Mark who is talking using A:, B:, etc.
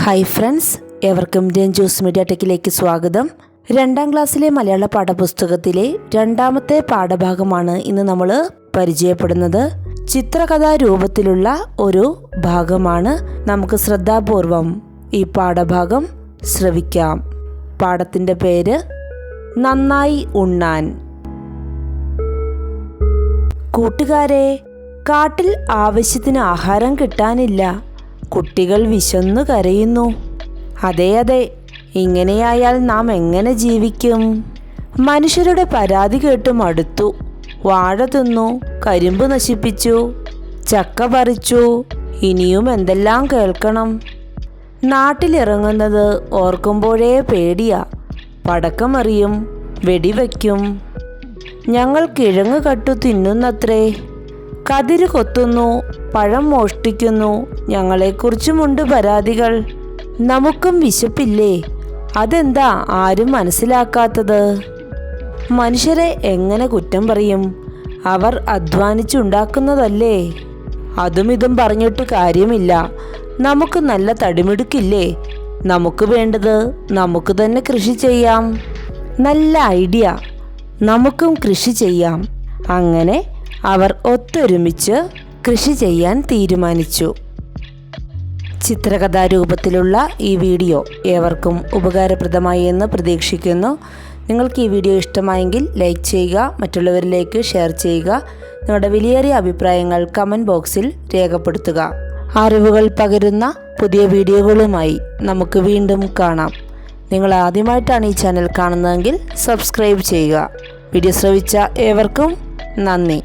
A: Hi friends, ഏവർക്കും Ranju's media ടെക്കിലേക്ക് സ്വാഗതം. 2ാം ക്ലാസ്സിലെ മലയാള പാഠപുസ്തകത്തിലെ 2ാമത്തെ പാഠഭാഗമാണ് ഇന്ന് നമ്മൾ പരിചയപ്പെടുന്നത്. ചിത്രകഥാ രൂപത്തിലുള്ള ഒരു ഭാഗമാണ്. നമുക്ക് ശ്രദ്ധാപൂർവം ഈ പാഠഭാഗം ശ്രവിക്കാം. പാഠത്തിൻ്റെ പേര് നന്നായി ഉണ്ണാൻ. കൂട്ടുകാരെ, കാട്ടിൽ ആവശ്യത്തിന് ആഹാരം കിട്ടാനില്ല. കുട്ടികൾ വിശന്നു കരയുന്നു. അതെ, ഇങ്ങനെയായാൽ നാം എങ്ങനെ ജീവിക്കും? മനുഷ്യരുടെ പരാതി കേട്ട് മടുത്തു. വാഴ തിന്നു, കരിമ്പ് നശിപ്പിച്ചു, ചക്ക പറിച്ചു, ഇനിയും എന്തെല്ലാം കേൾക്കണം. നാട്ടിലിറങ്ങുന്നത് ഓർക്കുമ്പോഴേ പേടിയാ. പടക്കമെറിയും, വെടിവെക്കും. ഞങ്ങൾ കിഴങ്ങ് കട്ടു തിന്നുന്നത്രേ. കതിര് കൊത്തുന്നു, പഴം മോഷ്ടിക്കുന്നു. ഞങ്ങളെക്കുറിച്ചുമുണ്ട് പരാതികൾ. നമുക്കും വിശപ്പില്ലേ? അതെന്താ ആരും മനസ്സിലാക്കാത്തത്? മനുഷ്യരെ എങ്ങനെ കുറ്റം പറയും? അവർ അധ്വാനിച്ചുണ്ടാക്കുന്നതല്ലേ. അതും ഇതും പറഞ്ഞിട്ട് കാര്യമില്ല. നമുക്ക് നല്ല തടിമിടുക്കില്ലേ? നമുക്ക് വേണ്ടത് നമുക്ക് തന്നെ കൃഷി ചെയ്യാം. നല്ല ഐഡിയ, നമുക്കും കൃഷി ചെയ്യാം. അങ്ങനെ അവർ ഒത്തൊരുമിച്ച് കൃഷി ചെയ്യാൻ തീരുമാനിച്ചു. ചിത്രകഥാരൂപത്തിലുള്ള ഈ വീഡിയോ ഏവർക്കും ഉപകാരപ്രദമായി എന്ന് പ്രതീക്ഷിക്കുന്നു. നിങ്ങൾക്ക് ഈ വീഡിയോ ഇഷ്ടമായെങ്കിൽ ലൈക്ക് ചെയ്യുക, മറ്റുള്ളവരിലേക്ക് ഷെയർ ചെയ്യുക. നിങ്ങളുടെ വിലയേറിയ അഭിപ്രായങ്ങൾ കമൻറ്റ് ബോക്സിൽ രേഖപ്പെടുത്തുക. അറിവുകൾ പകരുന്ന പുതിയ വീഡിയോകളുമായി നമുക്ക് വീണ്ടും കാണാം. നിങ്ങൾ ആദ്യമായിട്ടാണ് ഈ ചാനൽ കാണുന്നതെങ്കിൽ സബ്സ്ക്രൈബ് ചെയ്യുക. വീഡിയോ ശ്രവിച്ച ഏവർക്കും നന്ദി.